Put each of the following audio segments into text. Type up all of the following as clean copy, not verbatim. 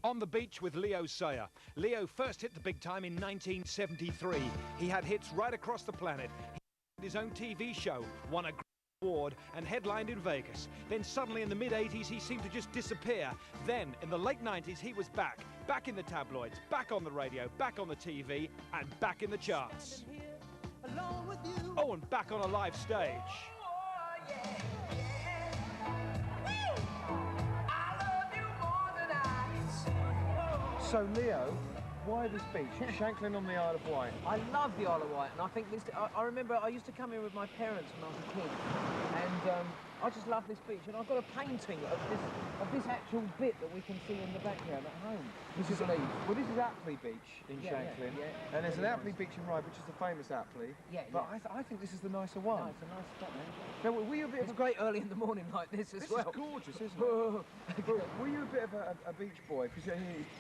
On the Beach with Leo Sayer. Leo first hit the big time in 1973. He had hits right across the planet. He had his own TV show, won a award and headlined in Vegas. Then suddenly in the mid-80s he seemed to just disappear. Then in the late 90s he was back in the tabloids, back on the radio, back on the TV and back in the charts. Oh, and back on a live stage. So Leo, why this beach? Shanklin on the Isle of Wight. I love the Isle of Wight, and I think this. I remember I used to come here with my parents when I was a kid, and I just love this beach. And I've got a painting of this actual bit that we can see in the background at home. This is Aptley Beach in Shanklin, and there's an Aptley Beach in Ryde, which is the famous Aptley. Yeah, but I think this is the nicer one. No, it's a nice spot, man. Now, were you a bit? It's great early in the morning like this as well. This is gorgeous, isn't it? Were you a bit of a beach boy? Because you're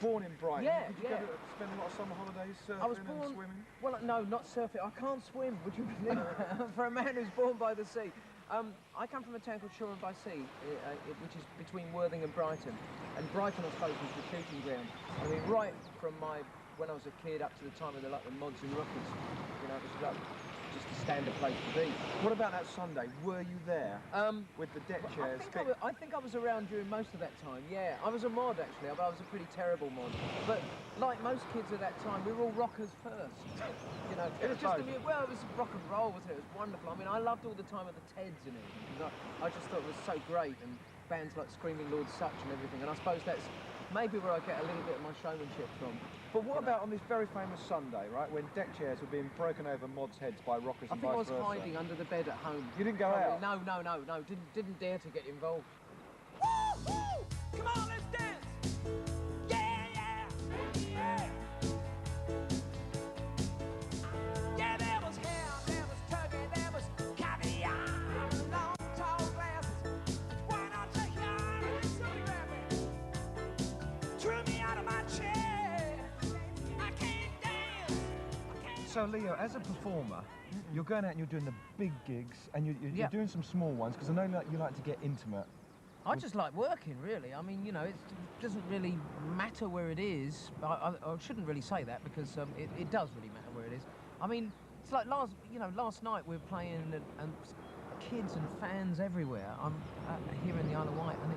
born in Brighton. Yeah, Did you go to spend a lot of summer holidays surfing I was born, and swimming? Well, no, not surfing. I can't swim, would you believe it? For a man who's born by the sea. I come from a town called Shoreham-by-Sea, which is between Worthing and Brighton. And Brighton, I suppose, was the shooting ground. I mean, right from when I was a kid up to the time of the mods and rockets, you know, it was just a standard place to be. What about that Sunday? Were you there with the deck chairs? I think I was around during most of that time, yeah. I was a mod, actually, but I was a pretty terrible mod. But like most kids at that time, we were all rockers first. You know, it was just, it was rock and roll, wasn't it? It was wonderful. I mean, I loved all the time of the Teds and everything, because I just thought it was so great, and bands like Screaming Lord Sutch and everything, and I suppose that's maybe where I get a little bit of my showmanship from. But what about on this very famous Sunday, right, when deck chairs were being broken over mods' heads by rockers and vice versa? I think I was hiding under the bed at home. You didn't go out? No, didn't dare to get involved. Woo, woo! Come on, let's dance! Yeah, yeah! Hey! Yeah, there was ham, there was turkey, there was caviar, long, tall glasses. Why not take your arm and somebody grab me? Threw me out of my chair. I can't dance. So Leo, as a performer, you're going out and you're doing the big gigs, and you're doing some small ones, because I know you like to get intimate. I just like working, really. I mean, you know, it doesn't really matter where it is. I shouldn't really say that, because it does really matter where it is. I mean, it's like last night we were playing, and kids and fans everywhere. I'm here in the Isle of Wight, and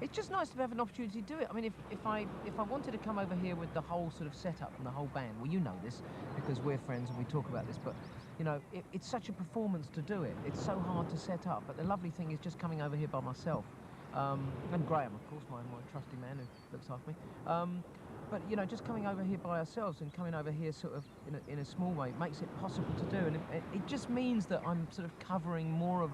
it's just nice to have an opportunity to do it. I mean, if I wanted to come over here with the whole sort of setup and the whole band, well, you know this, because we're friends and we talk about this, but you know, it's such a performance to do it. It's so hard to set up, but the lovely thing is just coming over here by myself. And Graham, of course, my trusty man who looks after me. But, you know, just coming over here by ourselves and coming over here sort of in a small way makes it possible to do. And it just means that I'm sort of covering more of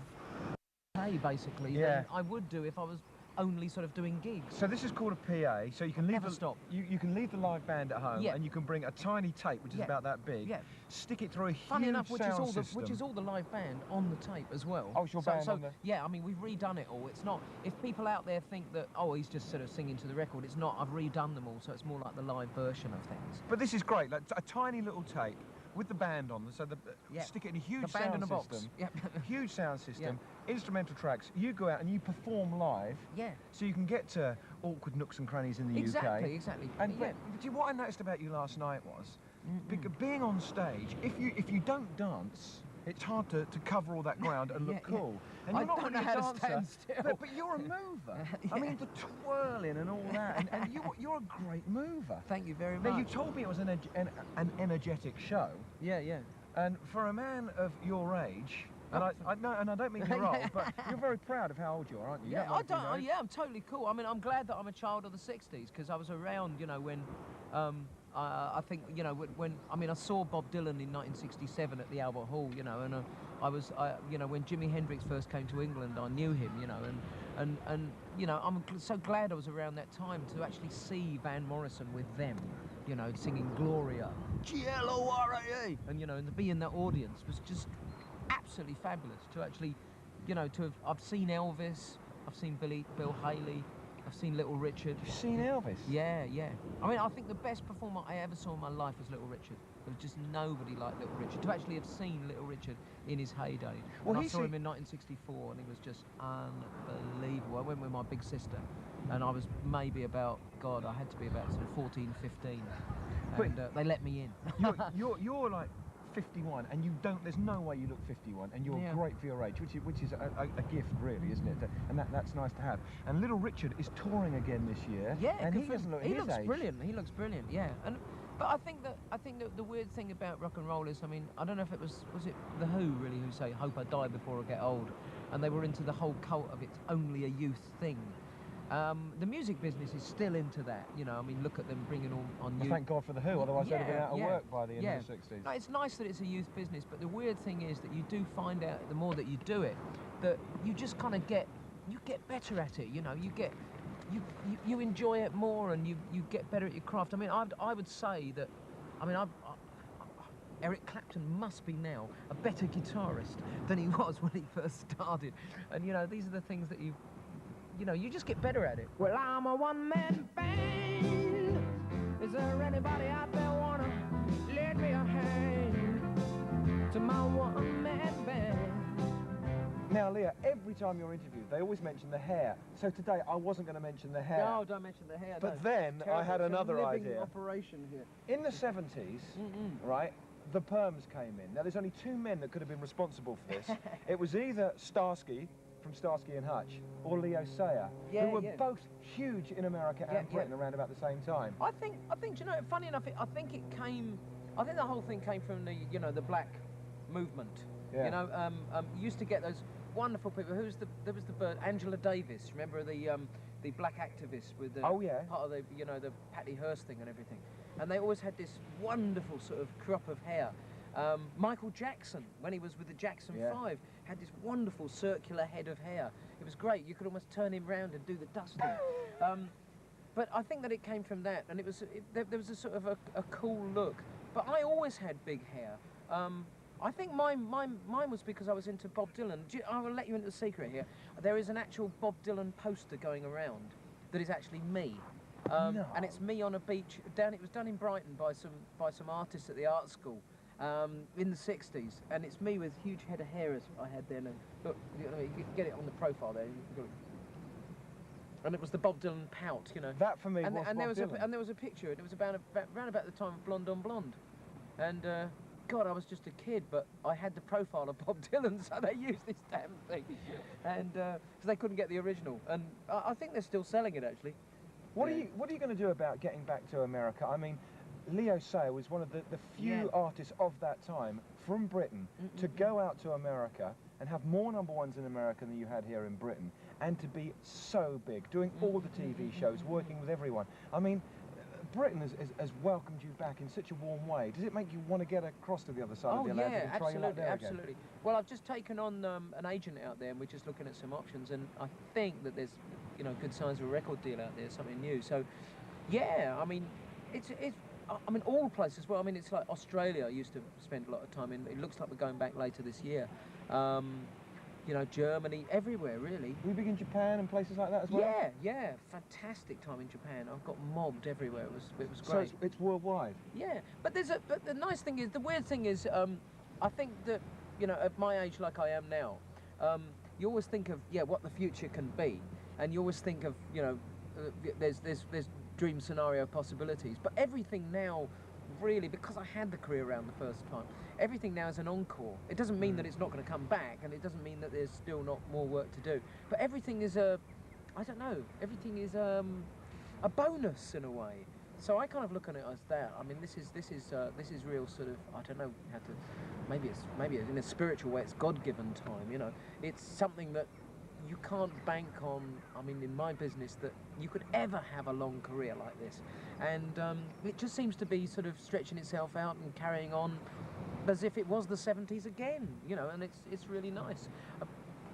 the basically, than I would do if I was only sort of doing gigs. So this is called a PA, so you can leave you can leave the live band at home, and you can bring a tiny tape, which is about that big, stick it through a huge sound system. Which is all the live band on the tape as well. Oh, it's your band on the... Yeah, I mean, we've redone it all. It's not... If people out there think that, oh, he's just sort of singing to the record, it's not. I've redone them all, so it's more like the live version of things. But this is great, like a tiny little tape with the band on, so stick it in a huge sound system. Huge sound system, instrumental tracks. You go out and you perform live. Yeah. So you can get to awkward nooks and crannies in the UK. Exactly. And but what I noticed about you last night was, being on stage, if you don't dance, it's hard to cover all that ground and look cool. And you're not really a dancer, but you're a mover. I mean, the twirling and all that, and you're a great mover. Thank you very much. Now, you told me it was an energetic show. Yeah. And for a man of your age, and I don't mean you're old, but you're very proud of how old you are, aren't you? Yeah, I'm totally cool. I mean, I'm glad that I'm a child of the 60s, because I was around, you know, when... I think, you know, I saw Bob Dylan in 1967 at the Albert Hall, you know, and you know, when Jimi Hendrix first came to England, I knew him, you know, and you know, I'm so glad I was around that time to actually see Van Morrison with them, you know, singing Gloria, Gloria, and you know, and to be in that audience was just absolutely fabulous. To actually, you know, I've seen Elvis, I've seen Bill Haley. I've seen Little Richard. You've seen Elvis? Yeah. I mean, I think the best performer I ever saw in my life was Little Richard. There was just nobody like Little Richard. To actually have seen Little Richard in his heyday. Well, and I saw him in 1964 and he was just unbelievable. I went with my big sister and I was maybe about, God, I had to be about sort of 14, 15. And they let me in. You're like 51 and you don't, there's no way you look 51 and you're great for your age, which is a gift really, isn't it? And that's nice to have. And Little Richard is touring again this year. Yeah, and he doesn't look he his looks age. brilliant. He looks brilliant. Yeah, but I think that the weird thing about rock and roll is, I mean, I don't know if it was it the Who really who say "Hope I die before I get old," and they were into the whole cult of it's only a youth thing. The music business is still into that, you know. I mean, look at them bringing on Well, new. thank God for the Who, otherwise they'd have been out of work by the end of the 60s. No, it's nice that it's a youth business, but the weird thing is that you do find out the more that you do it, that you just kind of get better at it. You know, you enjoy it more, and you get better at your craft. I mean, I would say that, I mean, Eric Clapton must be now a better guitarist than he was when he first started, and you know, these are the things that you just get better at it. Well, I'm a one-man band. Is there anybody out there wanna lend me a hand to my one-man band? Now, Leah, every time you're interviewed, they always mention the hair. So today, I wasn't going to mention the hair. No, don't mention the hair. But then I had another idea. Operation here. In the 70s, right, the perms came in. Now, there's only two men that could have been responsible for this. It was either Starsky from Starsky and Hutch or Leo Sayer, who were both huge in America and Britain around about the same time. I think, you know, funny enough, I think the whole thing came from the black movement. Yeah. You know, you used to get those wonderful people. There was the bird, Angela Davis. Remember the black activist with the part of the the Patty Hearst thing and everything. And they always had this wonderful sort of crop of hair. Michael Jackson, when he was with the Jackson 5, had this wonderful circular head of hair. It was great. You could almost turn him round and do the dusting. But I think that it came from that, and there was a sort of a cool look. But I always had big hair. I think mine was because I was into Bob Dylan. I will let you into the secret here. There is an actual Bob Dylan poster going around that is actually me. No. And it's me on a beach it was done in Brighton by some artists at the art school in the 60s, and it's me with huge head of hair as I had then. And look, you can get it on the profile there. And it was the Bob Dylan pout, you know. That for me and was and Bob there was Dylan. and there was a picture. It was around about the time of Blonde on Blonde, and God, I was just a kid, but I had the profile of Bob Dylan, so they used this damn thing, and because they couldn't get the original, and I think they're still selling it actually. What are you going to do about getting back to America? I mean, Leo Sayer was one of the few artists of that time from Britain to go out to America and have more #1s in America than you had here in Britain, and to be so big, doing all the TV shows, working with everyone. I mean, Britain has welcomed you back in such a warm way. Does it make you want to get across to the other side of the Atlantic and try your luck there again? Absolutely. Well, I've just taken on an agent out there, and we're just looking at some options, and I think that there's good signs of a record deal out there, something new. So, yeah, I mean, I mean, all places. Well, I mean, it's like Australia. I used to spend a lot of time in. It looks like we're going back later this year. Germany, everywhere really. Were you big in Japan and places like that as well? Yeah, fantastic time in Japan. I've got mobbed everywhere. It was great. So it's worldwide. Yeah, but the nice thing is, the weird thing is, I think that at my age, like I am now, you always think of what the future can be, and you always think of there's dream scenario possibilities. But everything now, really, because I had the career around the first time, everything now is an encore. It doesn't mean that it's not going to come back, and it doesn't mean that there's still not more work to do. But everything is everything is a bonus in a way. So I kind of look at it as that. I mean, this is real sort of, I don't know how to, maybe in a spiritual way, it's God-given time. It's something that you can't bank on. I mean, in my business, that you could ever have a long career like this, and it just seems to be sort of stretching itself out and carrying on as if it was the 70s again, and it's really nice. Of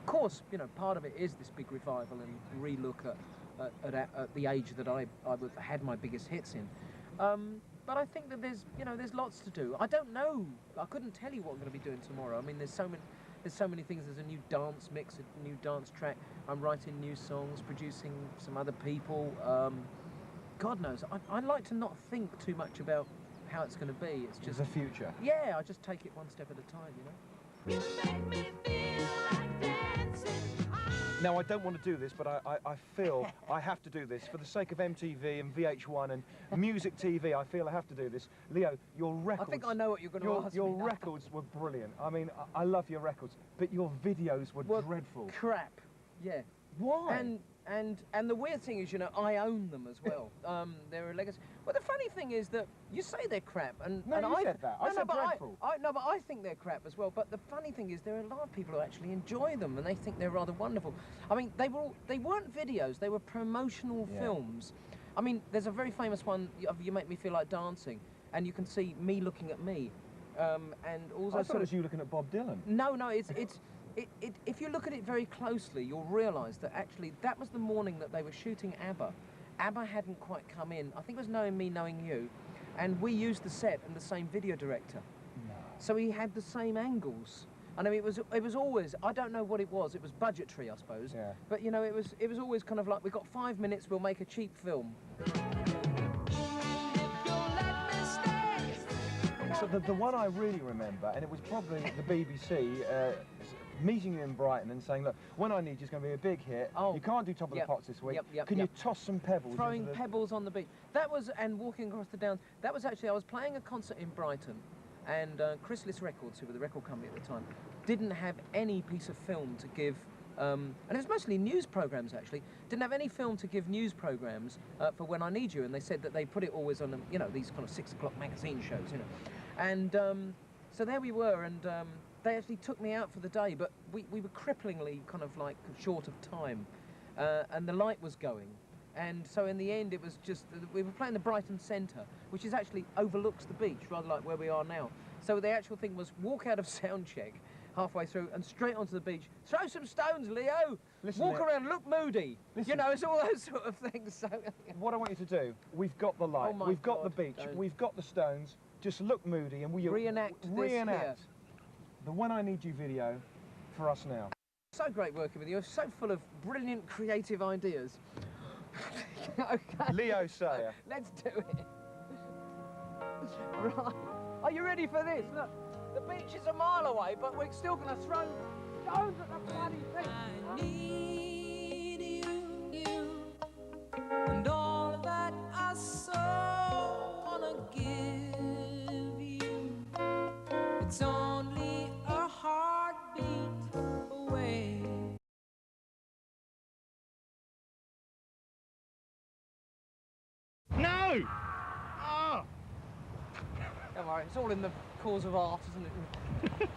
course, part of it is this big revival and relook at the age that I had my biggest hits in. But I think that there's lots to do. I don't know. I couldn't tell you what I'm going to be doing tomorrow. I mean, there's so many things. There's a new dance mix, a new dance track. I'm writing new songs, producing some other people. God knows. I like to not think too much about how it's going to be. It's just the future. Yeah, I just take it one step at a time, you know. You make me feel like dancing. Now, I don't want to do this, but I feel I have to do this for the sake of MTV and VH1 and music TV. I feel I have to do this. Leo, your records... I think I know what you're going to ask Your me. records were brilliant. I mean, I love your records, but your videos were dreadful. Crap. Yeah. Why? And the weird thing is, you know, I own them as well. They're a legacy. Well, the funny thing is that you say they're crap, and No, and you said that. I said but dreadful. No, but I think they're crap as well. But the funny thing is, there are a lot of people who actually enjoy them, and they think they're rather wonderful. I mean, they weren't videos; they were promotional films. I mean, there's a very famous one of "You Make Me Feel Like Dancing," and you can see me looking at me, and also I thought it was you looking at Bob Dylan. No, if you look at it very closely, you'll realise that actually that was the morning that they were shooting ABBA. ABBA hadn't quite come in. I think it was Knowing Me, Knowing You, and we used the set and the same video director. No. So he had the same angles. And I mean, it was always, I don't know what it was budgetary, I suppose. Yeah. But you know, it was always kind of like, we've got 5 minutes, we'll make a cheap film. So the one I really remember, and it was probably the BBC, meeting you in Brighton and saying, look, When I Need You's going to be a big hit. Oh, you can't do Top of the Pops this week. Can you toss some pebbles? Throwing pebbles on the beach. That was, and walking across the downs. That was actually, I was playing a concert in Brighton, and Chrysalis Records, who were the record company at the time, didn't have any piece of film to give, and it was mostly news programs actually, didn't have any film to give news programs for When I Need You, and they said that they put it always on, you know, these kind of 6 o'clock magazine shows, you know. And so there we were, and they actually took me out for the day, but we were cripplingly kind of like short of time, and the light was going. And so in the end, it was just, we were playing the Brighton Centre, which is actually overlooks the beach, rather like where we are now. So the actual thing was walk out of sound check halfway through and straight onto the beach. Throw some stones, Leo. Listen, walk around, look moody. Listen. You know, it's all those sort of things. So what I want you to do, we've got the light, Oh my we've got the God, beach, don't. we've got the stones. Just look moody, and we Reenact this here. the When I Need You video for us now. So great working with you. You're so full of brilliant creative ideas. Okay. Leo Sayer. Let's do it. Right. Are you ready for this? Look, the beach is a mile away, but we're still going to throw stones at the bloody thing. I need you, and all that I so wanna give you. It's only a heartbeat away. No! Oh! Don't worry, it's all in the cause of art, isn't it?